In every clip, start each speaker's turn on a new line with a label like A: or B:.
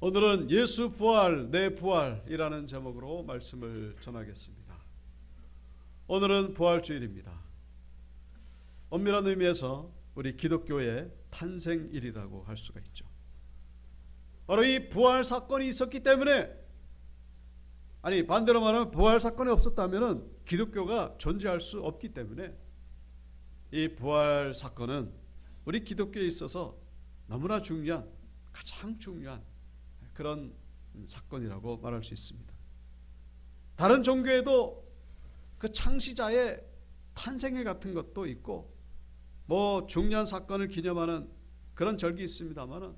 A: 오늘은 예수 부활, 내 부활이라는 제목으로 말씀을 전하겠습니다. 오늘은 부활주일입니다. 엄밀한 의미에서 우리 기독교의 탄생일이라고 할 수가 있죠. 바로 이 부활 사건이 있었기 때문에, 아니 반대로 말하면 부활 사건이 없었다면 기독교가 존재할 수 없기 때문에 이 부활 사건은 우리 기독교에 있어서 너무나 중요한, 가장 중요한 그런 사건이라고 말할 수 있습니다. 다른 종교에도 그 창시자의 탄생일 같은 것도 있고 뭐 중요한 사건을 기념하는 그런 절기 있습니다만,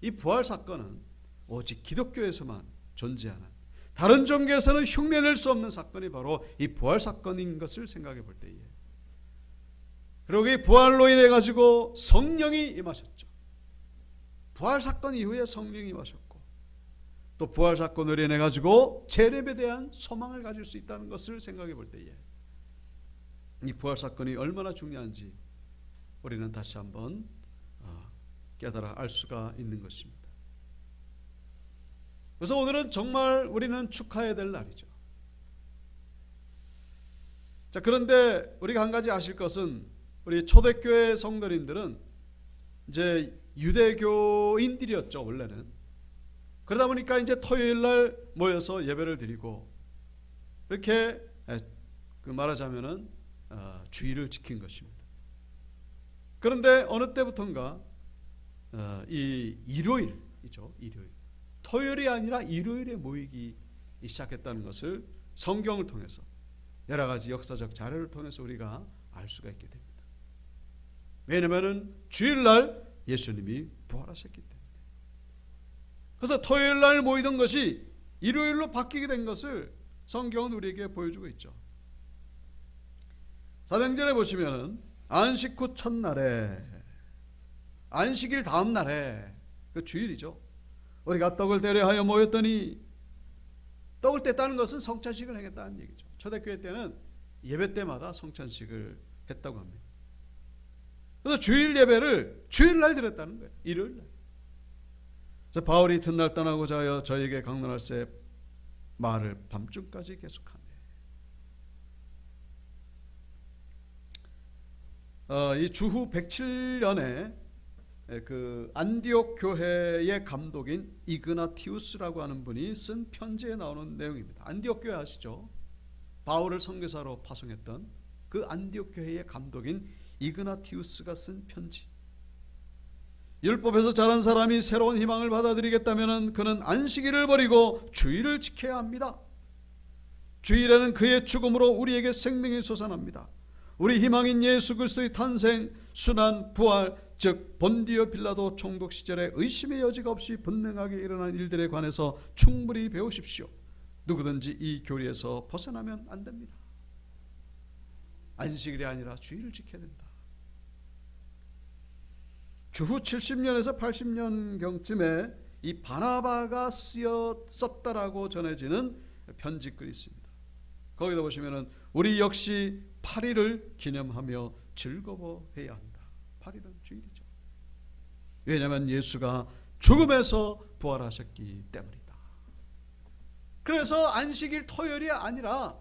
A: 이 부활 사건은 오직 기독교에서만 존재하는, 다른 종교에서는 흉내낼 수 없는 사건이 바로 이 부활 사건인 것을 생각해 볼 때에, 그리고 이 부활로 인해 가지고 성령이 임하셨죠. 부활 사건 이후에 성령이 임하셨고, 또 부활 사건으로 인해 가지고 재림에 대한 소망을 가질 수 있다는 것을 생각해 볼 때에 이 부활 사건이 얼마나 중요한지 우리는 다시 한번 깨달아 알 수가 있는 것입니다. 그래서 오늘은 정말 우리는 축하해야 될 날이죠. 자, 그런데 우리가 한 가지 아실 것은, 우리 초대교회 성도님들은 이제 유대교인들이었죠, 원래는. 그러다 보니까 이제 토요일 날 모여서 예배를 드리고, 이렇게 말하자면은 주일을 지킨 것입니다. 그런데 어느 때부턴가 이 일요일이죠, 일요일, 토요일이 아니라 일요일에 모이기 시작했다는 것을 성경을 통해서, 여러 가지 역사적 자료를 통해서 우리가 알 수가 있게 됩니다. 왜냐하면 주일날 예수님이 부활하셨기 때문에. 그래서 토요일날 모이던 것이 일요일로 바뀌게 된 것을 성경은 우리에게 보여주고 있죠. 사도행전에 보시면 안식 후 첫날에, 안식일 다음 날에, 그 주일이죠, 우리가 떡을 대려하여 모였더니, 떡을 뗐다는 것은 성찬식을 행했다는 얘기죠. 초대교회 때는 예배 때마다 성찬식을 했다고 합니다. 그래서 주일 예배를 주일날 드렸다는 거예요, 일요일날. 그래서 바울이 이튿날 떠나고자 하여 저에게 강론할새 말을 밤중까지 계속하네. 이 주후 107년에 그 안디옥 교회의 감독인 이그나티우스라고 하는 분이 쓴 편지에 나오는 내용입니다. 안디옥 교회 아시죠? 바울을 선교사로 파송했던 그 안디옥 교회의 감독인 이그나티우스가 쓴 편지. 율법에서 자란 사람이 새로운 희망을 받아들이겠다면 그는 안식일을 버리고 주일을 지켜야 합니다. 주일에는 그의 죽음으로 우리에게 생명이 솟아납니다. 우리 희망인 예수 그리스도의 탄생, 순환, 부활, 즉 본디오 빌라도 총독 시절에 의심의 여지가 없이 분명하게 일어난 일들에 관해서 충분히 배우십시오. 누구든지 이 교리에서 벗어나면 안 됩니다. 안식일이 아니라 주일을 지켜야 된다. 주후 70년에서 80년경쯤에 이 바나바가 썼다라고 전해지는 편지글이 있습니다. 거기다 보시면은 우리 역시 8일을 기념하며 즐거워해야 한다. 8일은 주일이죠. 왜냐하면 예수가 죽음에서 부활하셨기 때문이다. 그래서 안식일 토요일이 아니라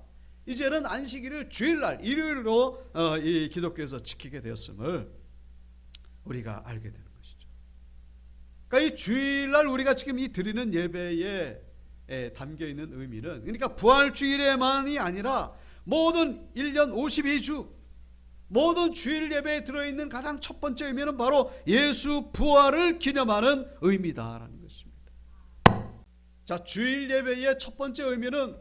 A: 이제는 안식일을 주일날, 일요일로 이 기독교에서 지키게 되었음을 우리가 알게 되는 것이죠. 그러니까 이 주일날 우리가 지금 이 드리는 예배에 담겨 있는 의미는, 그러니까 부활주일에만이 아니라 모든 1년 52주 모든 주일 예배에 들어있는 가장 첫 번째 의미는 바로 예수 부활을 기념하는 의미다라는 것입니다. 자, 주일 예배의 첫 번째 의미는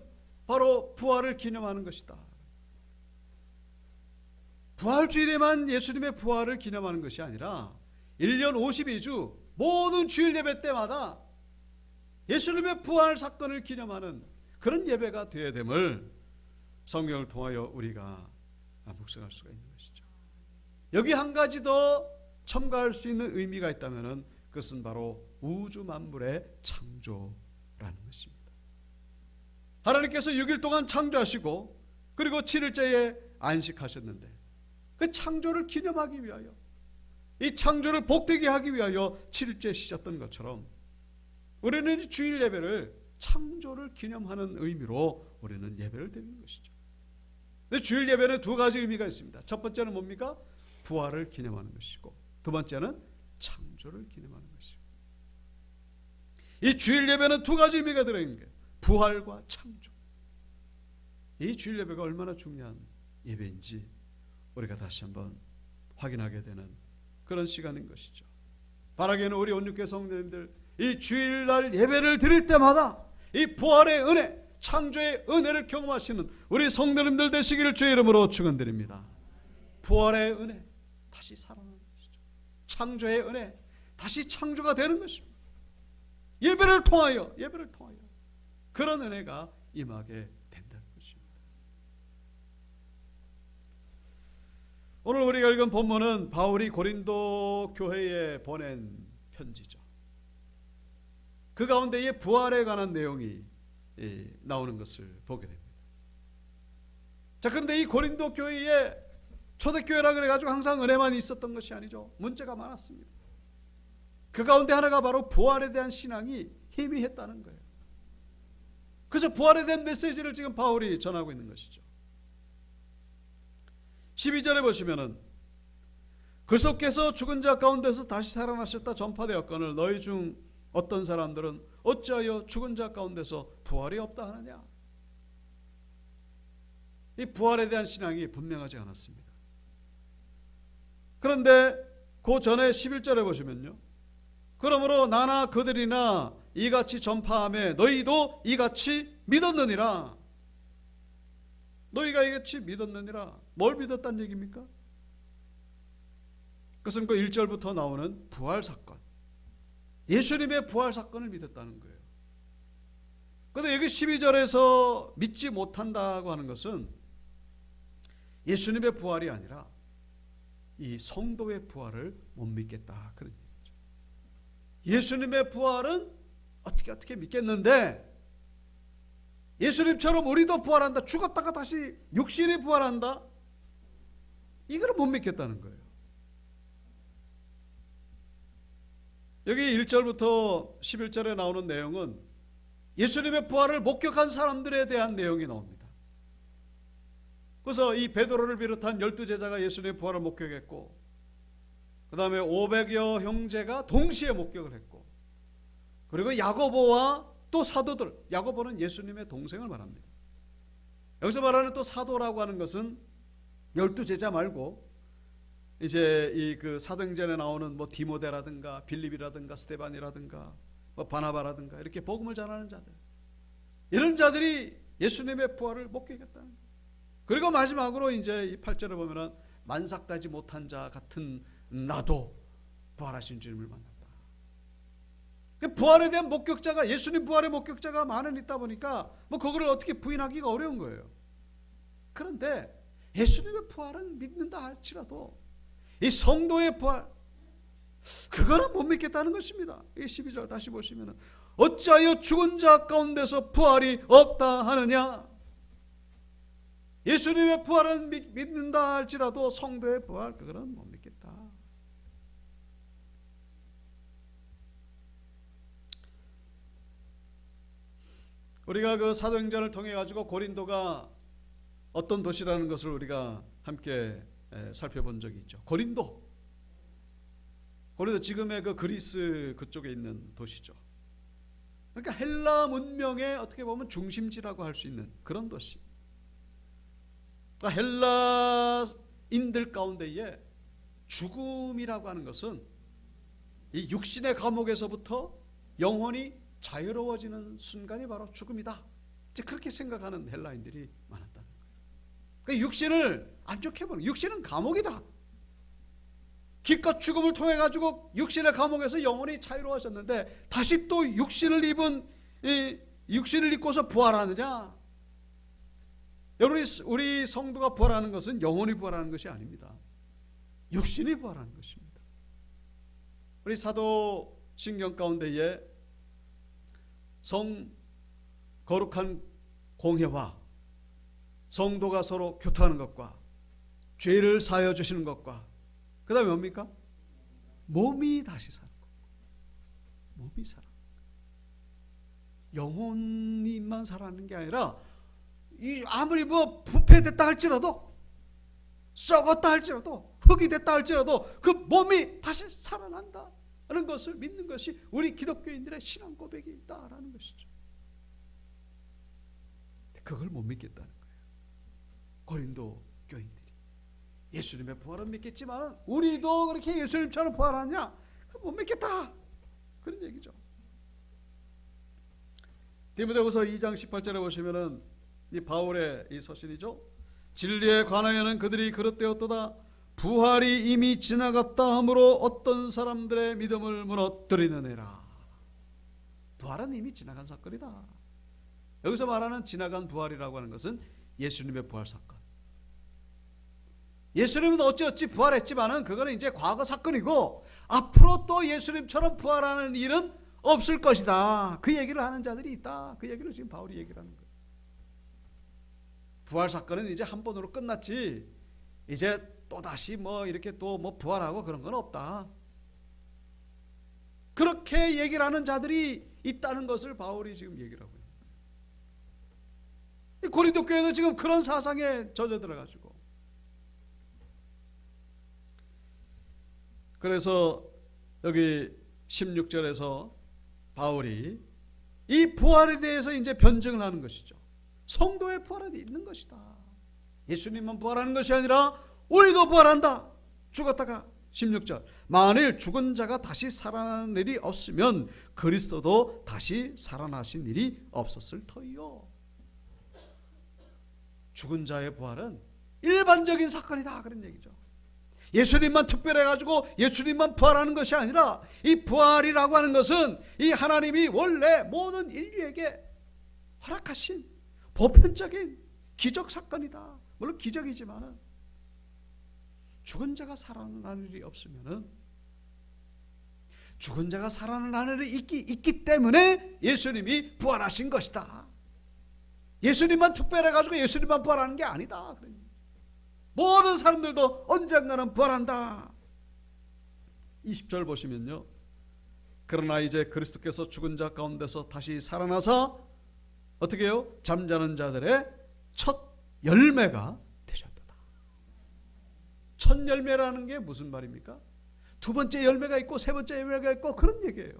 A: 바로 부활을 기념하는 것이다. 부활주일에만 예수님의 부활을 기념하는 것이 아니라 1년 52주 모든 주일 예배 때마다 예수님의 부활 사건을 기념하는 그런 예배가 되어야 됨을 성경을 통하여 우리가 묵상할 수가 있는 것이죠. 여기 한 가지 더 첨가할 수 있는 의미가 있다면 그것은 바로 우주 만물의 창조라는 것입니다. 하나님께서 6일 동안 창조하시고 그리고 7일째에 안식하셨는데, 그 창조를 기념하기 위하여, 이 창조를 복되게 하기 위하여 7일째 쉬셨던 것처럼 우리는 이 주일 예배를 창조를 기념하는 의미로 우리는 예배를 드리는 것이죠. 근데 주일 예배는 두 가지 의미가 있습니다. 첫 번째는 뭡니까? 부활을 기념하는 것이고, 두 번째는 창조를 기념하는 것이고. 이 주일 예배는 두 가지 의미가 들어있는 거예요. 부활과 창조. 이 주일 예배가 얼마나 중요한 예배인지 우리가 다시 한번 확인하게 되는 그런 시간인 것이죠. 바라기는 우리 온육교 성도님들, 이 주일날 예배를 드릴 때마다 이 부활의 은혜, 창조의 은혜를 경험하시는 우리 성도님들 되시기를 주의 이름으로 축원드립니다. 부활의 은혜, 다시 살아나는 것이죠. 창조의 은혜, 다시 창조가 되는 것입니다. 예배를 통하여 그런 은혜가 임하게 된다는 것입니다. 오늘 우리가 읽은 본문은 바울이 고린도 교회에 보낸 편지죠. 그 가운데에 부활에 관한 내용이 나오는 것을 보게 됩니다. 자, 그런데 이 고린도 교회에 초대교회라 그래가지고 항상 은혜만 있었던 것이 아니죠. 문제가 많았습니다. 그 가운데 하나가 바로 부활에 대한 신앙이 희미했다는 거예요. 그래서 부활에 대한 메시지를 지금 바울이 전하고 있는 것이죠. 12절에 보시면은 그리스도께서 죽은 자 가운데서 다시 살아나셨다 전파되었거늘 너희 중 어떤 사람들은 어찌하여 죽은 자 가운데서 부활이 없다 하느냐. 이 부활에 대한 신앙이 분명하지 않았습니다. 그런데 그 전에 11절에 보시면요, 그러므로 나나 그들이나 이같이 전파하며 너희도 이같이 믿었느니라. 너희가 이같이 믿었느니라. 뭘 믿었다는 얘기입니까? 그것은 그 1절부터 나오는 부활 사건, 예수님의 부활 사건을 믿었다는 거예요. 그런데 여기 12절에서 믿지 못한다고 하는 것은 예수님의 부활이 아니라 이 성도의 부활을 못 믿겠다, 그런 얘기죠. 예수님의 부활은 어떻게 믿겠는데 예수님처럼 우리도 부활한다, 죽었다가 다시 육신이 부활한다, 이걸 못 믿겠다는 거예요. 여기 1절부터 11절에 나오는 내용은 예수님의 부활을 목격한 사람들에 대한 내용이 나옵니다. 그래서 이 베드로를 비롯한 12제자가 예수님의 부활을 목격했고, 그 다음에 500여 형제가 동시에 목격을 했고, 그리고 야고보와 또 사도들, 야고보는 예수님의 동생을 말합니다. 여기서 말하는 또 사도라고 하는 것은 12제자 말고 이제 이 그 사도행전에 나오는 뭐 디모데라든가 빌립이라든가 스데반이라든가 뭐 바나바라든가 이렇게 복음을 전하는 자들, 이런 자들이 예수님의 부활을 목격했다는 거예요. 그리고 마지막으로 이제 이 8절을 보면은 만삭되지 못한 자 같은 나도 부활하신 주님을 만났다. 부활에 대한 목격자가, 예수님 부활의 목격자가 많은 있다 보니까 뭐 그거를 어떻게 부인하기가 어려운 거예요. 그런데 예수님의 부활은 믿는다 할지라도 이 성도의 부활, 그거는 못 믿겠다는 것입니다. 이 12절 다시 보시면은 어찌하여 죽은 자 가운데서 부활이 없다 하느냐. 예수님의 부활은 믿는다 할지라도 성도의 부활, 그거는 못 믿겠다. 우리가 그 사도행전을 통해 가지고 고린도가 어떤 도시라는 것을 우리가 함께 살펴본 적이 있죠. 고린도 지금의 그 그리스 그쪽에 있는 도시죠. 그러니까 헬라 문명의 어떻게 보면 중심지라고 할 수 있는 그런 도시. 그러니까 헬라인들 가운데에 죽음이라고 하는 것은 이 육신의 감옥에서부터 영혼이 자유로워지는 순간이 바로 죽음이다, 이제 그렇게 생각하는 헬라인들이 많았다는 거예요. 그러니까 육신을 안 좋게 보는, 육신은 감옥이다. 기껏 죽음을 통해 가지고 육신의 감옥에서 영혼이 자유로워졌는데 다시 또 육신을 입고서 부활하느냐? 여러분, 우리 성도가 부활하는 것은 영혼이 부활하는 것이 아닙니다. 육신이 부활하는 것입니다. 우리 사도신경 가운데에 성 거룩한 공회와 성도가 서로 교통하는 것과 죄를 사하여 주시는 것과 그 다음에 뭡니까? 몸이 다시 사는 것. 몸이 살아. 영혼이만 살아나는 게 아니라 이 아무리 뭐 부패됐다 할지라도, 썩었다 할지라도, 흙이 됐다 할지라도 그 몸이 다시 살아난다 하는 것을 믿는 것이 우리 기독교인들의 신앙 고백이 있다라는 것이죠. 그걸 못 믿겠다는 거예요. 고린도 교인들이 예수님의 부활은 믿겠지만 우리도 그렇게 예수님처럼 부활하냐? 못 믿겠다, 그런 얘기죠. 디모데후서 2장 18절에 보시면은 이 바울의 이 서신이죠. 진리에 관하여는 그들이 그릇되었도다. 부활이 이미 지나갔다 하므로 어떤 사람들의 믿음을 무너뜨리느니라. 부활은 이미 지나간 사건이다. 여기서 말하는 지나간 부활이라고 하는 것은 예수님의 부활 사건. 예수님은 어찌어찌 부활했지만은 그거는 이제 과거 사건이고 앞으로 또 예수님처럼 부활하는 일은 없을 것이다. 그 얘기를 하는 자들이 있다. 그 얘기를 지금 바울이 얘기를 하는 거예요. 부활 사건은 이제 한 번으로 끝났지 이제 또 다시 뭐 이렇게 또 뭐 부활하고 그런 건 없다. 그렇게 얘기를 하는 자들이 있다는 것을 바울이 지금 얘기를 하고 있는 거예요. 고린도 교회도 지금 그런 사상에 젖어들어 가지고, 그래서 여기 16절에서 바울이 이 부활에 대해서 이제 변증을 하는 것이죠. 성도의 부활은 있는 것이다. 예수님만 부활하는 것이 아니라 우리도 부활한다. 죽었다가 16절 만일 죽은 자가 다시 살아나는 일이 없으면 그리스도도 다시 살아나신 일이 없었을 터이요. 죽은 자의 부활은 일반적인 사건이다, 그런 얘기죠. 예수님만 특별해가지고 예수님만 부활하는 것이 아니라 이 부활이라고 하는 것은 이 하나님이 원래 모든 인류에게 허락하신 보편적인 기적 사건이다. 물론 기적이지만은 죽은 자가 살아나는 일이 없으면은, 죽은 자가 살아나는 일이 있기 때문에 예수님이 부활하신 것이다. 예수님만 특별해가지고 예수님만 부활하는 게 아니다. 모든 사람들도 언젠가는 부활한다. 20절 보시면요, 그러나 이제 그리스도께서 죽은 자 가운데서 다시 살아나사 어떻게 해요? 잠자는 자들의 첫 열매가 되셨도다. 첫 열매라는 게 무슨 말입니까? 두 번째 열매가 있고 세 번째 열매가 있고 그런 얘기예요.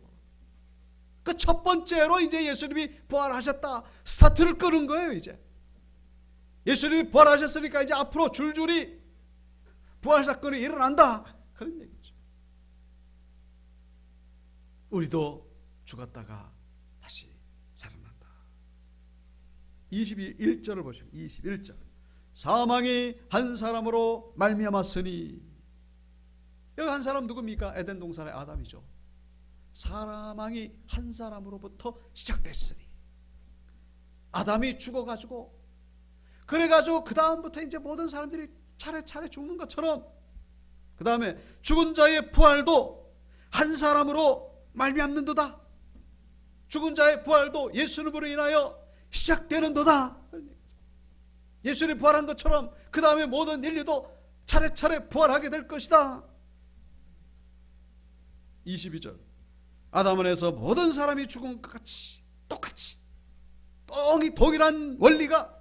A: 그 첫 번째로 이제 예수님이 부활하셨다, 스타트를 끄는 거예요. 이제 예수님이 부활하셨으니까 이제 앞으로 줄줄이 부활 사건이 일어난다, 그런 얘기죠. 우리도 죽었다가 다시 살아난다. 21절을 보시면 21절 사망이 한 사람으로 말미암았으니, 여기 한 사람 누굽니까? 에덴 동산의 아담이죠. 사망이 한 사람으로부터 시작됐으니, 아담이 죽어가지고 그래가지고 그 다음부터 이제 모든 사람들이 차례차례 죽는 것처럼 그 다음에 죽은 자의 부활도 한 사람으로 말미암는도다. 죽은 자의 부활도 예수님으로 인하여 시작되는도다. 예수님이 부활한 것처럼 그 다음에 모든 인류도 차례차례 부활하게 될 것이다. 22절 아담 안에서 모든 사람이 죽은 것 같이 똑같이 동일한 원리가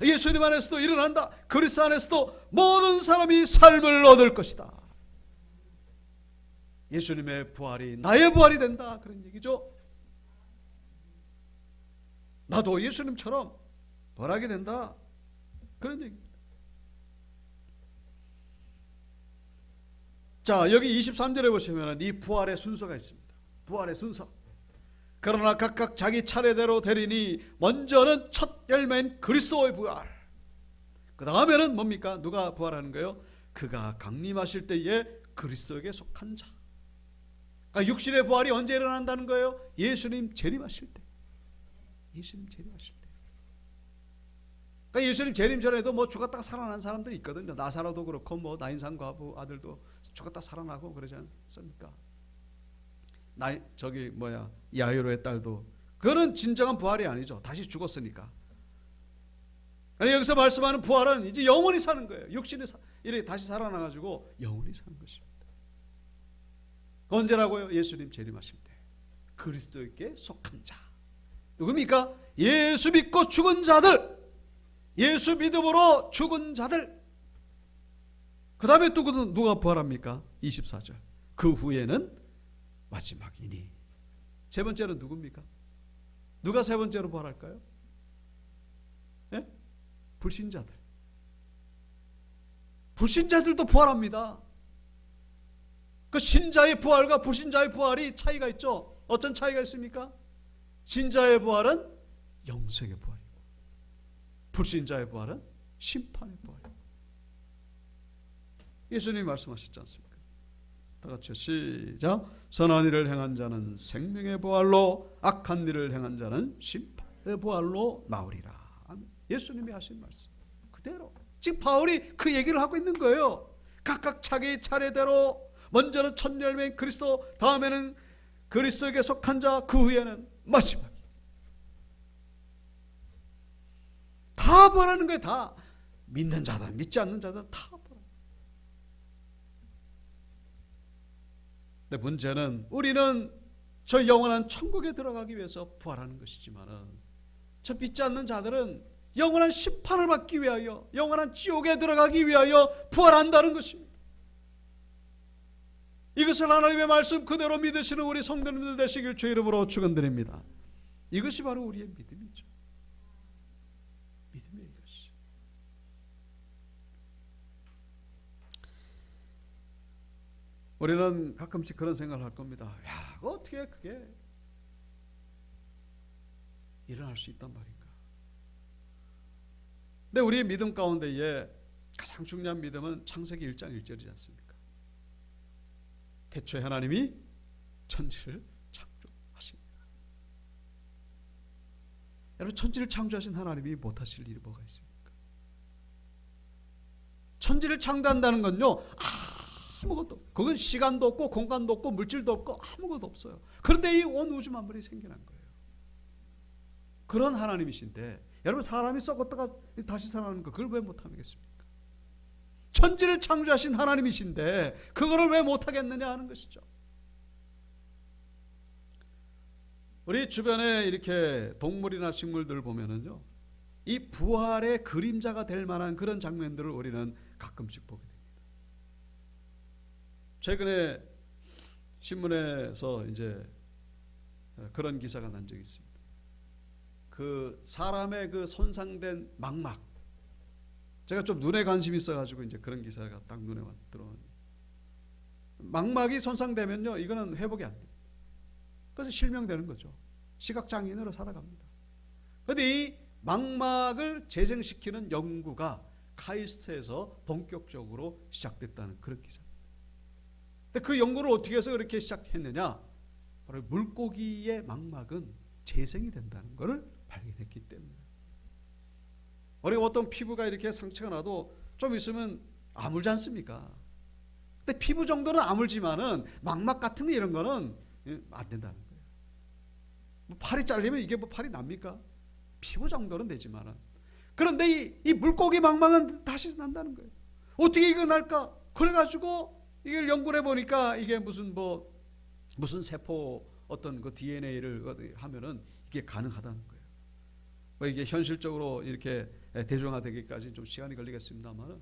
A: 예수님 안에서도 일어난다. 그리스도 안에서도 모든 사람이 삶을 얻을 것이다. 예수님의 부활이 나의 부활이 된다, 그런 얘기죠. 나도 예수님처럼 부활하게 된다, 그런 얘기입니다. 자, 여기 23절에 보시면 이 부활의 순서가 있습니다. 부활의 순서. 그러나 각각 자기 차례대로 되리니 먼저는 첫 열매인 그리스도의 부활, 그 다음에는 뭡니까? 누가 부활하는 거예요? 그가 강림하실 때에 그리스도에게 속한 자. 그러니까 육신의 부활이 언제 일어난다는 거예요? 예수님 재림하실 때. 예수님 재림하실 때. 그러니까 예수님 재림 전에도 뭐 죽었다가 살아난 사람들이 있거든요. 나사로도 그렇고 뭐 나인산 과부 아들도 죽었다 살아나고 그러지 않습니까? 야이로의 딸도, 그거는 진정한 부활이 아니죠. 다시 죽었으니까. 아니, 여기서 말씀하는 부활은 이제 영원히 사는 거예요. 육신이 이렇게 다시 살아나가지고 영원히 사는 것입니다. 언제라고요? 예수님 재림하실 때. 그리스도에게 속한 자. 누굽니까? 예수 믿고 죽은 자들, 예수 믿음으로 죽은 자들. 그 다음에 또 누가 부활합니까? 24절. 그 후에는 마지막이니. 세 번째는 누굽니까? 누가 세 번째로 부활할까요? 예? 불신자들. 불신자들도 부활합니다. 그 신자의 부활과 불신자의 부활이 차이가 있죠. 어떤 차이가 있습니까? 신자의 부활은 영생의 부활이고, 불신자의 부활은 심판의 부활이고. 예수님이 말씀하셨지 않습니까? 다 같이 시작. 선한 일을 행한 자는 생명의 부활로, 악한 일을 행한 자는 심판의 부활로 나오리라. 예수님이 하신 말씀 그대로 지금 바울이 그 얘기를 하고 있는 거예요. 각각 자기 차례대로, 먼저는 첫 열매인 그리스도, 다음에는 그리스도에게 속한 자, 그 후에는 마지막이. 다 부활하는 거예요. 다. 믿는 자들, 믿지 않는 자들 다 부활. 근데 문제는 우리는 저 영원한 천국에 들어가기 위해서 부활하는 것이지만은, 저 믿지 않는 자들은 영원한 심판을 받기 위하여, 영원한 지옥에 들어가기 위하여 부활한다는 것입니다. 이것을 하나님의 말씀 그대로 믿으시는 우리 성도님들 되시길 주의 이름으로 축원드립니다. 이것이 바로 우리의 믿음이죠. 믿음이에요, 이것이. 우리는 가끔씩 그런 생각을 할 겁니다. 야, 어떻게 그게 일어날 수 있단 말인가? 근데 우리의 믿음 가운데에 가장 중요한 믿음은 창세기 1장 1절이지 않습니까? 태초에 하나님이 천지를 창조하십니다. 여러분, 천지를 창조하신 하나님이 못하실 일이 뭐가 있습니까? 천지를 창조한다는 건요, 아무것도, 그건 시간도 없고 공간도 없고 물질도 없고 아무것도 없어요. 그런데 이 온 우주 만물이 생겨난 거예요. 그런 하나님이신데, 여러분, 사람이 썩었다가 다시 살아나는 거, 그걸 왜 못하겠습니까? 천지를 창조하신 하나님이신데 그거를 왜 못하겠느냐 하는 것이죠. 우리 주변에 이렇게 동물이나 식물들 보면은요, 이 부활의 그림자가 될 만한 그런 장면들을 우리는 가끔씩 보게 됩니다. 최근에 신문에서 이제 그런 기사가 난 적이 있습니다. 그 사람의 그 손상된 망막, 제가 좀 눈에 관심이 있어가지고 이제 그런 기사가 딱 눈에 들어오는. 망막이 손상되면요, 이거는 회복이 안 됩니다. 그래서 실명되는 거죠. 시각장애인으로 살아갑니다. 그런데 이 망막을 재생시키는 연구가 카이스트에서 본격적으로 시작됐다는 그런 기사입니다. 근데 그 연구를 어떻게 해서 그렇게 시작했느냐? 바로 물고기의 망막은 재생이 된다는 것을 발견했기 때문에. 우리가 어떤 피부가 이렇게 상처가 나도 좀 있으면 아물지 않습니까? 근데 피부 정도는 아물지만은 망막 같은 거 이런 거는 안 된다는 거예요. 뭐 팔이 잘리면 이게 뭐 팔이 납니까? 피부 정도는 되지만은. 그런데 이 물고기 망막은 다시 난다는 거예요. 어떻게 이거 날까? 그래가지고 이걸 연구를 해보니까 이게 무슨 세포 어떤 그 DNA를 하면은 이게 가능하다는 거예요. 뭐 이게 현실적으로 이렇게 대중화되기까지 좀 시간이 걸리겠습니다만,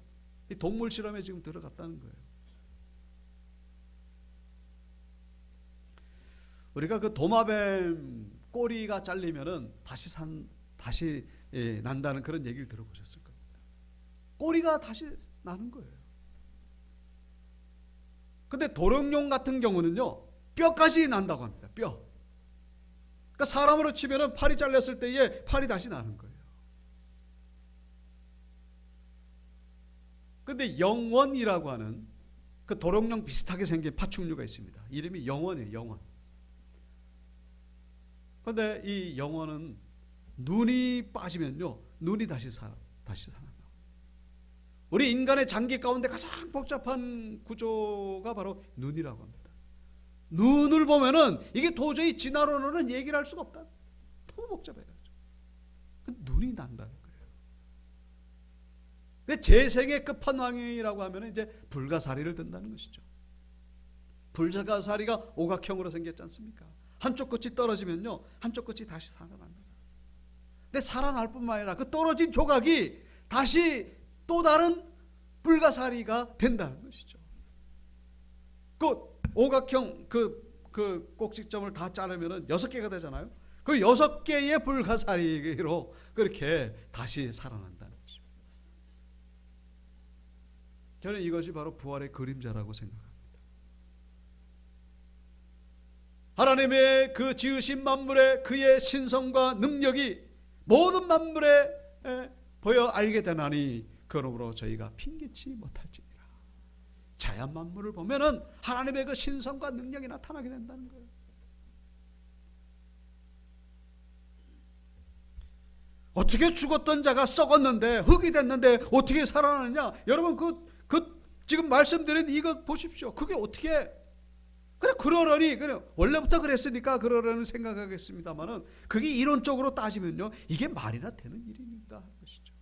A: 이 동물 실험에 지금 들어갔다는 거예요. 우리가 그 도마뱀 꼬리가 잘리면은 다시 난다는 그런 얘기를 들어보셨을 겁니다. 꼬리가 다시 나는 거예요. 근데 도롱뇽 같은 경우는요, 뼈까지 난다고 합니다. 뼈. 그러니까 사람으로 치면은 팔이 잘렸을 때에 팔이 다시 나는 거예요. 근데 영원이라고 하는 그 도롱뇽 비슷하게 생긴 파충류가 있습니다. 이름이 영원이에요. 영원. 근데 이 영원은 눈이 빠지면요, 눈이 다시 살아나요. 우리 인간의 장기 가운데 가장 복잡한 구조가 바로 눈이라고 합니다. 눈을 보면은 이게 도저히 진화론으로는 얘기를 할 수가 없다. 너무 복잡해가지고. 눈이 난다는 거예요. 근데 재생의 끝판왕이라고 하면 이제 불가사리를 든다는 것이죠. 불가사리가 오각형으로 생겼지 않습니까? 한쪽 끝이 떨어지면요, 한쪽 끝이 다시 살아납니다. 근데 살아날 뿐만 아니라 그 떨어진 조각이 다시 또 다른 불가사리가 된다는 것이죠. 그 오각형 그 꼭지점을 다 자르면은 6개가 되잖아요. 그 6개의 불가사리로 그렇게 다시 살아난다는 것입니다. 저는 이것이 바로 부활의 그림자라고 생각합니다. 하나님의 그 지으신 만물의 그의 신성과 능력이 모든 만물에 보여 알게 되나니 그러므로 저희가 핑계치 못할지니라. 자연 만물을 보면은 하나님의 그 신성과 능력이 나타나게 된다는 거예요. 어떻게 죽었던 자가 썩었는데 흙이 됐는데 어떻게 살아나느냐? 여러분 그 지금 말씀드린 이것 보십시오. 그게 어떻게 그러려니 원래부터 그랬으니까 그러려는 생각하겠습니다만은 그게 이론적으로 따지면요, 이게 말이나 되는 일입니까 하는 것이죠.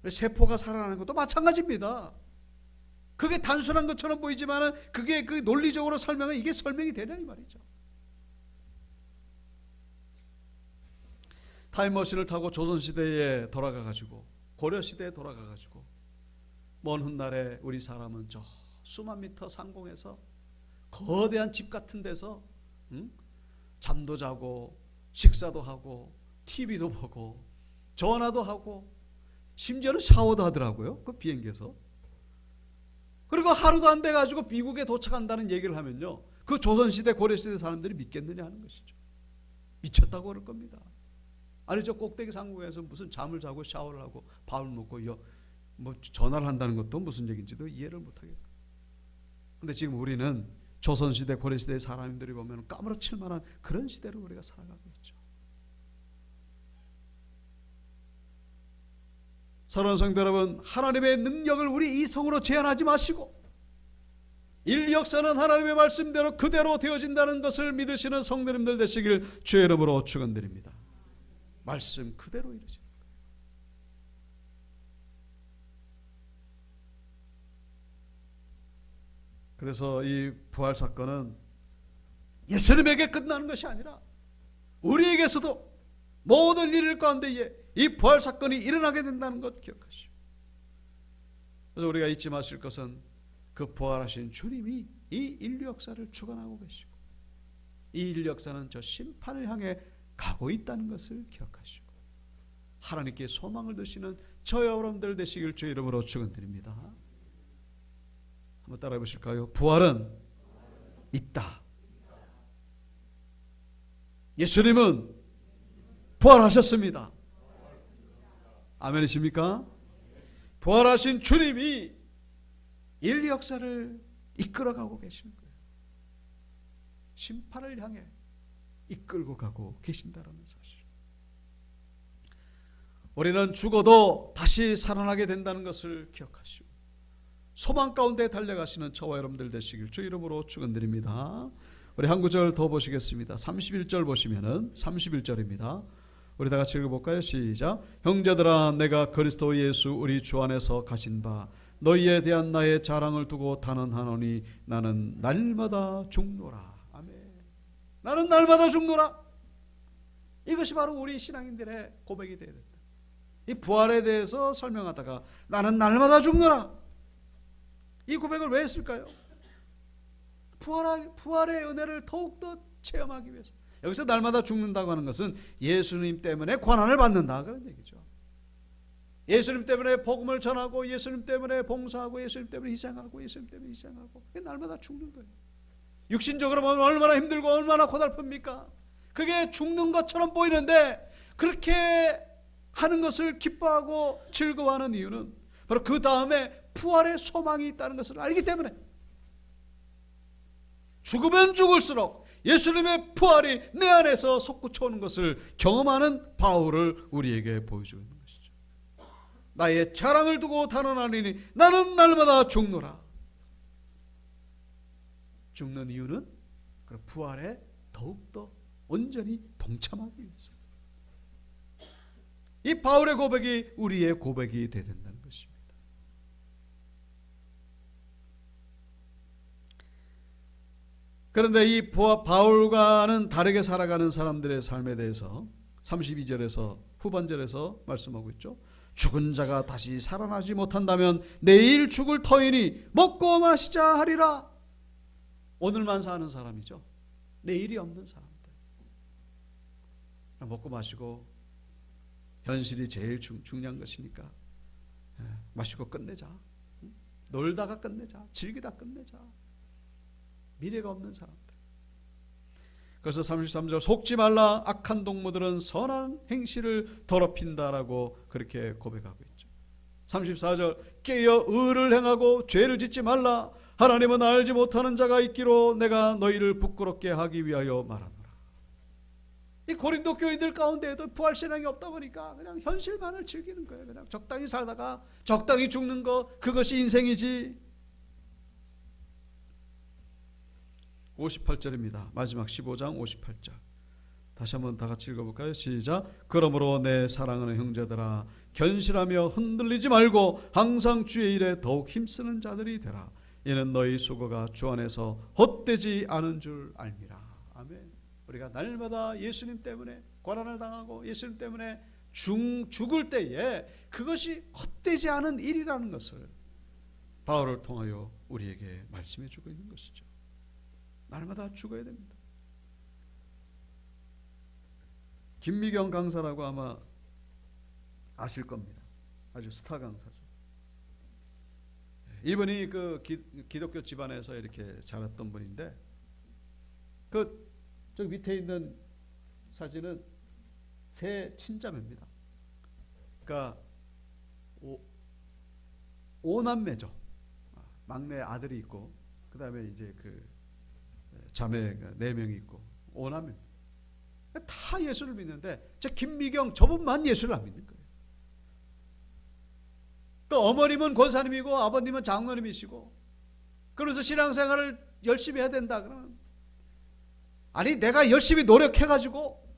A: 세포가 살아나는 것도 마찬가지입니다. 그게 단순한 것처럼 보이지만은 그게 그 논리적으로 설명은 이게 설명이 되냐 이 말이죠. 타임머신을 타고 조선시대에 돌아가가지고 고려시대에 돌아가가지고 먼 훗날에 우리 사람은 저 수만 미터 상공에서 거대한 집 같은 데서 잠도 자고 식사도 하고 TV도 보고 전화도 하고 심지어는 샤워도 하더라고요. 그 비행기에서. 그리고 하루도 안 돼가지고 미국에 도착한다는 얘기를 하면요, 그 조선시대 고려시대 사람들이 믿겠느냐 하는 것이죠. 미쳤다고 그럴 겁니다. 아니 저 꼭대기 상공에서 무슨 잠을 자고 샤워를 하고 밥을 먹고 뭐 전화를 한다는 것도 무슨 얘기인지도 이해를 못하겠고. 근데 지금 우리는 조선시대 고려시대의 사람들이 보면 까무러칠 만한 그런 시대로 우리가 살아가고 있죠. 사랑하는 성도 여러분, 하나님의 능력을 우리 이성으로 제한하지 마시고 인류 역사는 하나님의 말씀대로 그대로 되어진다는 것을 믿으시는 성도님들 되시길 주의 이름으로 축원드립니다. 말씀 그대로 이루시는 거예요. 그래서 이 부활 사건은 예수님에게 끝나는 것이 아니라 우리에게서도 모든 일 가운데에 이 부활 사건이 일어나게 된다는 것 기억하시오. 그래서 우리가 잊지 마실 것은 그 부활하신 주님이 이 인류 역사를 주관하고 계시고 이 인류 역사는 저 심판을 향해 가고 있다는 것을 기억하시고 하나님께 소망을 두시는 저 여러분들 되시길 주의 이름으로 축원드립니다. 한번 따라해 보실까요? 부활은 있다. 예수님은 부활하셨습니다. 아멘이십니까? 부활하신 주님이 인류 역사를 이끌어가고 계시는 거예요. 심판을 향해 이끌고 가고 계신다라는 사실. 우리는 죽어도 다시 살아나게 된다는 것을 기억하시고 소망 가운데 달려가시는 저와 여러분들 되시길 주 이름으로 축원드립니다. 우리 한 구절 더 보시겠습니다. 31절 보시면은 31절입니다. 우리 다 같이 읽어볼까요? 시작. 형제들아, 내가 그리스도 예수 우리 주 안에서 가신 바 너희에 대한 나의 자랑을 두고 단언하노니 나는 날마다 죽노라. 아멘. 나는 날마다 죽노라. 이것이 바로 우리 신앙인들의 고백이 되어야 된다. 이 부활에 대해서 설명하다가 나는 날마다 죽노라. 이 고백을 왜 했을까요? 부활의 은혜를 더욱더 체험하기 위해서. 여기서 날마다 죽는다고 하는 것은 예수님 때문에 고난을 받는다 그런 얘기죠. 예수님 때문에 복음을 전하고 예수님 때문에 봉사하고 예수님 때문에 희생하고 예수님 때문에 희생하고 날마다 죽는 거예요. 육신적으로 보면 얼마나 힘들고 얼마나 고달픕니까? 그게 죽는 것처럼 보이는데 그렇게 하는 것을 기뻐하고 즐거워하는 이유는 바로 그 다음에 부활의 소망이 있다는 것을 알기 때문에 죽으면 죽을수록 예수님의 부활이 내 안에서 솟구쳐오는 것을 경험하는 바울을 우리에게 보여주고 있는 것이죠. 나의 자랑을 두고 단언하리니 나는 날마다 죽노라. 죽는 이유는 그 부활에 더욱더 온전히 동참하기 위해서. 이 바울의 고백이 우리의 고백이 되어야 된다는 것입니다. 그런데 이 바울과는 다르게 살아가는 사람들의 삶에 대해서 32절에서 후반절에서 말씀하고 있죠. 죽은 자가 다시 살아나지 못한다면 내일 죽을 터이니 먹고 마시자 하리라. 오늘만 사는 사람이죠. 내일이 없는 사람들. 먹고 마시고 현실이 제일 중요한 것이니까 마시고 끝내자. 놀다가 끝내자. 즐기다 끝내자. 미래가 없는 사람들. 그래서 33절 속지 말라. 악한 동무들은 선한 행실을 더럽힌다라고 그렇게 고백하고 있죠. 34절 깨어 의를 행하고 죄를 짓지 말라. 하나님은 알지 못하는 자가 있기로 내가 너희를 부끄럽게 하기 위하여 말하노라. 이 고린도 교인들 가운데에도 부활신앙이 없다 보니까 그냥 현실만을 즐기는 거예요. 그냥 적당히 살다가 적당히 죽는 거, 그것이 인생이지. 58절입니다. 마지막 15장 58절. 다시 한번 다 같이 읽어볼까요? 시작. 그러므로 내 사랑하는 형제들아 견실하며 흔들리지 말고 항상 주의 일에 더욱 힘쓰는 자들이 되라. 이는 너희 수고가 주 안에서 헛되지 않은 줄 알미라. 아멘. 우리가 날마다 예수님 때문에 고난을 당하고 예수님 때문에 죽을 때에 그것이 헛되지 않은 일이라는 것을 바울을 통하여 우리에게 말씀해 주고 있는 것이죠. 날마다 죽어야 됩니다. 김미경 강사라고 아마 아실 겁니다. 아주 스타 강사죠. 이분이 그 기독교 집안에서 이렇게 자랐던 분인데, 저 밑에 있는 사진은 세 친자매입니다. 그러니까 오남매죠. 막내 아들이 있고, 그 다음에 이제 그 자매가 4명이 있고, 오남매입니다. 다 예수를 믿는데, 저 김미경 저분만 예수를 안 믿는 거예요. 또 어머님은 권사님이고 아버님은 장로님이시고, 그러면서 신앙생활을 열심히 해야 된다 그러면, 아니 내가 열심히 노력해가지고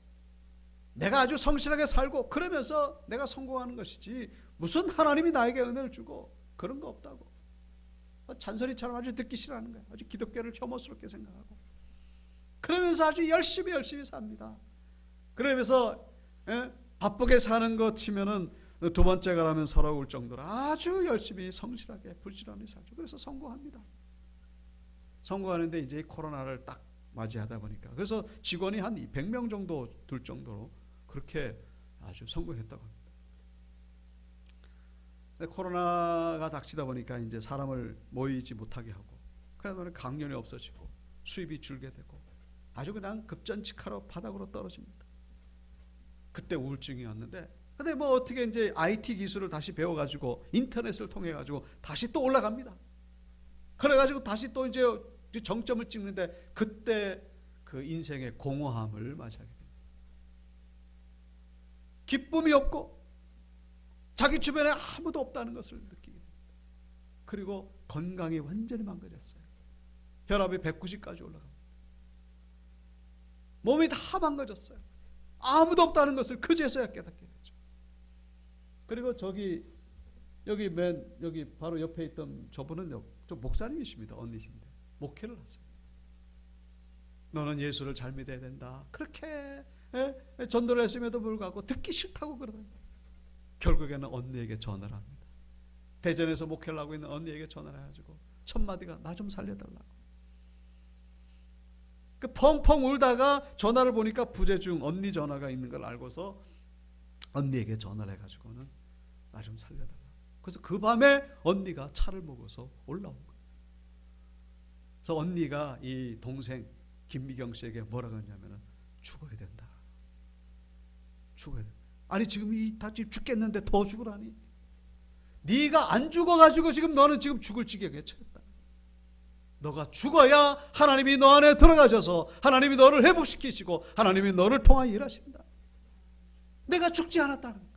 A: 내가 아주 성실하게 살고 그러면서 내가 성공하는 것이지 무슨 하나님이 나에게 은혜를 주고 그런 거 없다고 잔소리처럼 아주 듣기 싫어하는 거예요. 아주 기독교를 혐오스럽게 생각하고 그러면서 아주 열심히 삽니다. 그러면서 바쁘게 사는 것 치면은 두 번째가 라면 서러울 정도로 아주 열심히 성실하게 불지런히 살죠. 그래서 성공합니다. 성공하는데 이제 코로나를 딱 맞이하다 보니까, 그래서 직원이 한 100명 정도 둘 정도로 그렇게 아주 성공했다고 합니다. 근데 코로나가 닥치다 보니까 이제 사람을 모이지 못하게 하고, 그러다 보니 강연이 없어지고 수입이 줄게 되고 아주 그냥 급전직하러 바닥으로 떨어집니다. 그때 우울증이 왔는데, 근데 뭐 어떻게 이제 IT 기술을 다시 배워가지고 인터넷을 통해 가지고 다시 또 올라갑니다. 그래가지고 다시 또 이제 정점을 찍는데, 그때 그 인생의 공허함을 맞이하게 됩니다. 기쁨이 없고 자기 주변에 아무도 없다는 것을 느끼게 됩니다. 그리고 건강이 완전히 망가졌어요. 혈압이 190까지 올라갑니다. 몸이 다 망가졌어요. 아무도 없다는 것을 그제서야 깨닫게 되죠. 그리고 여기 바로 옆에 있던 저분은 저 목사님이십니다. 언니신데 목회를 하세요. 너는 예수를 잘 믿어야 된다. 그렇게 전도를 했음에도 불구하고 듣기 싫다고 그러더니 결국에는 언니에게 전화를 합니다. 대전에서 목회를 하고 있는 언니에게 전화를 해가지고 첫 마디가 나 좀 살려달라고. 그 펑펑 울다가 전화를 보니까 부재중 언니 전화가 있는 걸 알고서 언니에게 전화를 해가지고는 나 좀 살려달라고. 그래서 그 밤에 언니가 차를 먹어서 올라온 거예요. 그래서 언니가 이 동생 김미경 씨에게 뭐라고 했냐면은 죽어야 된다. 죽어야 된다. 아니 지금 다 지금 죽겠는데 더 죽으라니. 네가 안 죽어가지고 지금 너는 지금 죽을 지경에 처했다. 너가 죽어야 하나님이 너 안에 들어가셔서 하나님이 너를 회복시키시고 하나님이 너를 통하여 일하신다. 내가 죽지 않았다는 거예요.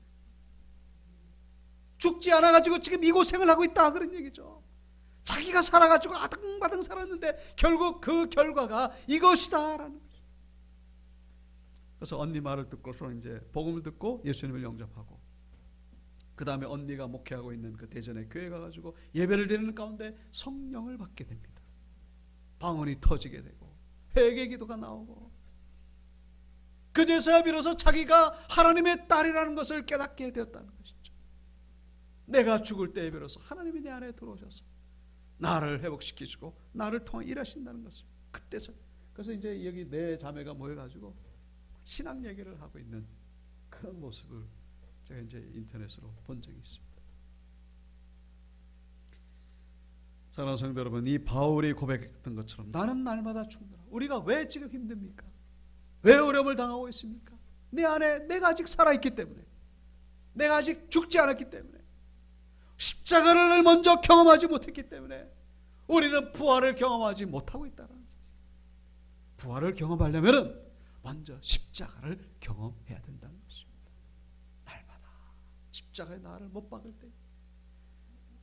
A: 죽지 않아가지고 지금 이 고생을 하고 있다 그런 얘기죠. 자기가 살아가지고 아등바등 살았는데 결국 그 결과가 이것이다라는 거죠. 그래서 언니 말을 듣고서 이제 복음을 듣고 예수님을 영접하고, 그 다음에 언니가 목회하고 있는 그 대전의 교회 가가지고 예배를 드리는 가운데 성령을 받게 됩니다. 방언이 터지게 되고 회개 기도가 나오고, 그제서야 비로소 자기가 하나님의 딸이라는 것을 깨닫게 되었다는 것이죠. 내가 죽을 때에 비로소 하나님이 내 안에 들어오셔서 나를 회복시키시고 나를 통해 일하신다는 것을 그때서, 그래서 이제 여기 네 자매가 모여가지고 신앙 얘기를 하고 있는 그런 모습을 제가 이제 인터넷으로 본 적이 있습니다. 사랑하는 성도 여러분, 이 바울이 고백했던 것처럼 나는 날마다 죽노라. 우리가 왜 지금 힘듭니까? 왜 어려움을 당하고 있습니까? 내 안에 내가 아직 살아있기 때문에, 내가 아직 죽지 않았기 때문에, 십자가를 먼저 경험하지 못했기 때문에 우리는 부활을 경험하지 못하고 있다는 사실. 부활을 경험하려면 먼저 십자가를 경험해야 된다는 것입니다. 날마다 십자가에 나를 못 박을 때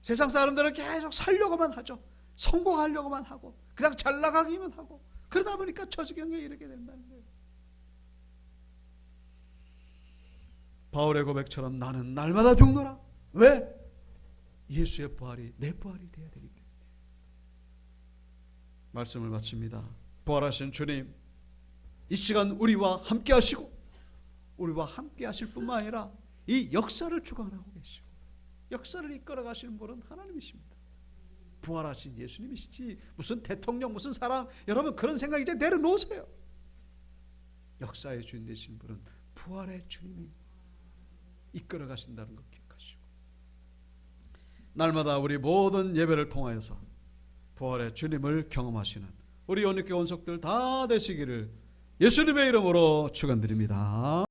A: 세상 사람들은 계속 살려고만 하죠. 성공하려고만 하고 그냥 잘 나가기만 하고, 그러다 보니까 저 지경에 이르게 된다는 거예요. 바울의 고백처럼 나는 날마다 죽노라. 왜? 예수의 부활이 내 부활이 되어야 되기 때문에. 말씀을 마칩니다. 부활하신 주님, 이 시간 우리와 함께 하시고 우리와 함께 하실 뿐만 아니라 이 역사를 주관하고 계시고 역사를 이끌어 가시는 분은 하나님이십니다. 부활하신 예수님이시지 무슨 대통령, 무슨 사람, 여러분 그런 생각 이제 내려놓으세요. 역사의 주인 되신 분은 부활의 주님이 이끌어 가신다는 것 기억하시고, 날마다 우리 모든 예배를 통하여서 부활의 주님을 경험하시는 우리 온유교회 원속들 다 되시기를 예수님의 이름으로 축원드립니다.